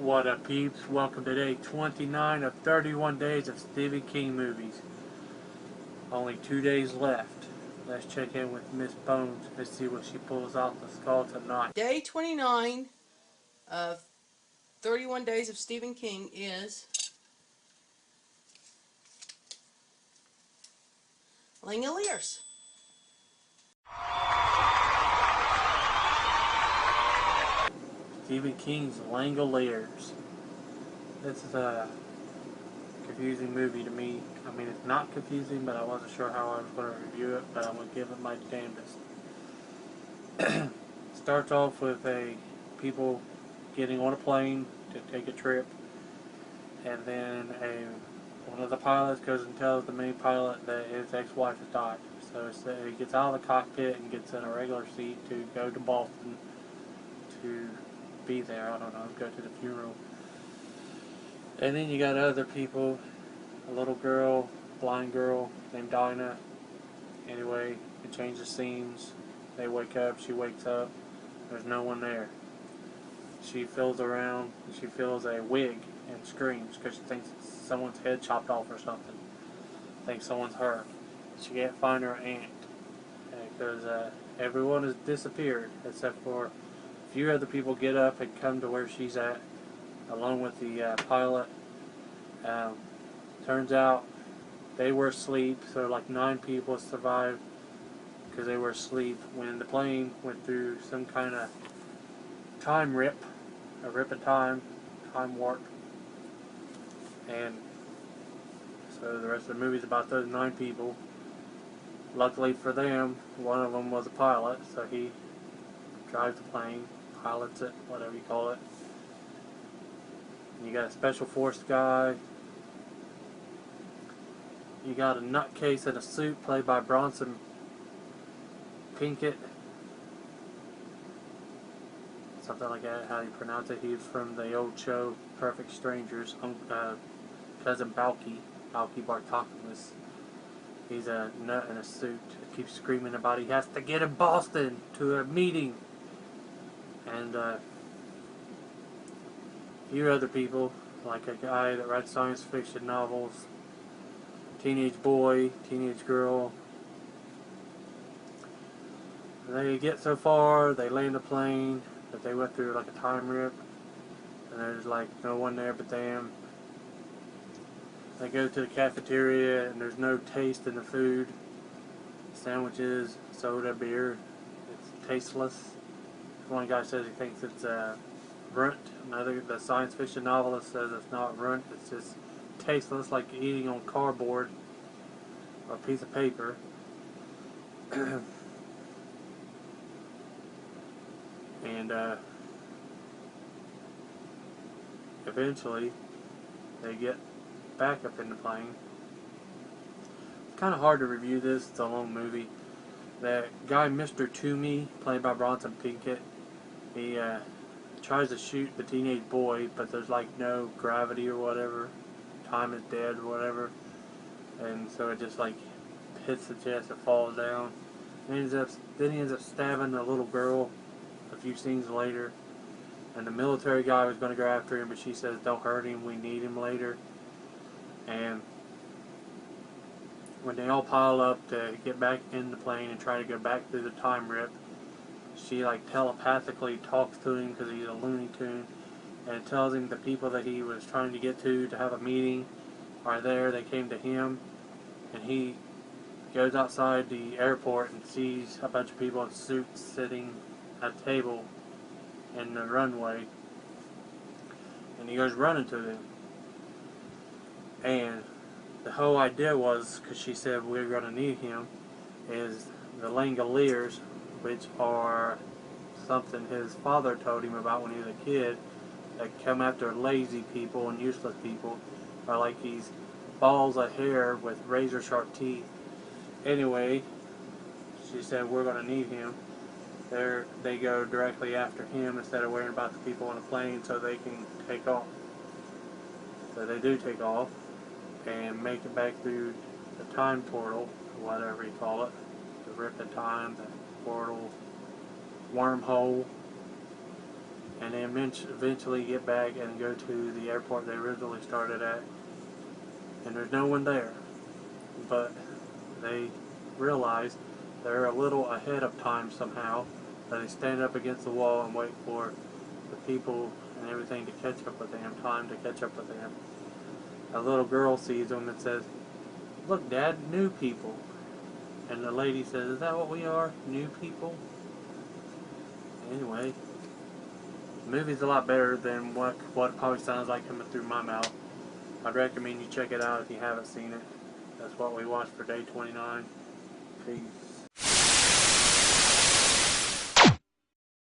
What up, peeps? Welcome to day 29 of 31 days of Stephen King movies. Only 2 days left. Let's check in with Miss Bones. Let's see what she pulls off the skull tonight. Day 29 of 31 days of Stephen King is Langoliers. Stephen King's Langoliers. This is a confusing movie to me. I mean, it's not confusing, but I wasn't sure how I was going to review it, but I'm going to give it my damnedest. Starts off with people getting on a plane to take a trip, and then one of the pilots goes and tells the main pilot that his ex-wife has died. So he gets out of the cockpit and gets in a regular seat to go to Boston to be there. I don't know, go to the funeral. And then you got other people, a little girl, blind girl named Dinah. Anyway, it changes scenes. They wake up, she wakes up, there's no one there. She feels around, and she feels a wig and screams because she thinks someone's head chopped off or something. Thinks someone's her. She can't find her aunt because everyone has disappeared except for a few other people get up and come to where she's at, along with the pilot. Turns out they were asleep, so like 9 people survived because they were asleep when the plane went through some kind of time rip, a rip in time warp. And so the rest of the movie is about those 9 people. Luckily for them, one of them was a pilot, so he drives the plane, pilots it, whatever you call it. And you got a special force guy. You got a nutcase in a suit played by Bronson Pinkett. Something like that, how you pronounce it. He's from the old show Perfect Strangers. Cousin Balky Bartakis. He's a nut in a suit. Keeps screaming about he has to get in Boston to a meeting. And a few other people, like a guy that writes science fiction novels, teenage boy, teenage girl. They get so far, they land the plane, but they went through like a time rip, and there's like no one there but them. They go to the cafeteria, and there's no taste in the food. Sandwiches, soda, beer. It's tasteless. One guy says he thinks it's runt. The science fiction novelist says it's not runt. It's just tasteless, like eating on cardboard or a piece of paper. And eventually they get back up in the plane. It's kind of hard to review this. It's a long movie. That guy, Mr. Toomey, played by Bronson Pinkett, he tries to shoot the teenage boy, but there's like no gravity or whatever. Time is dead or whatever. And so it just like hits the chest and falls down. And then he ends up stabbing a little girl a few scenes later. And the military guy was going to go after him, but she says, "Don't hurt him, we need him later." And when they all pile up to get back in the plane and try to go back through the time rip, she like telepathically talks to him because he's a Looney Tune, and tells him the people that he was trying to get to have a meeting are there. They came to him, and he goes outside the airport and sees a bunch of people in suits sitting at a table in the runway, and he goes running to them. And the whole idea was, because she said we're going to need him, is the Langoliers, which are something his father told him about when he was a kid, that come after lazy people and useless people, are like these balls of hair with razor sharp teeth. Anyway, she said we're going to need him. They go directly after him instead of worrying about the people on the plane so they can take off. So they do take off and make it back through the time portal, or whatever you call it, the rip in time, the portal, wormhole. and they eventually get back and go to the airport they originally started at, and there's no one there. But they realize they're a little ahead of time somehow, so they stand up against the wall and wait for the people and everything to catch up with them, time to catch up with them. A little girl sees them and says, "Look, Dad, new people." And the lady says, "Is that what we are? New people?" Anyway, the movie's a lot better than what it probably sounds like coming through my mouth. I'd recommend you check it out if you haven't seen it. That's what we watched for day 29. Peace.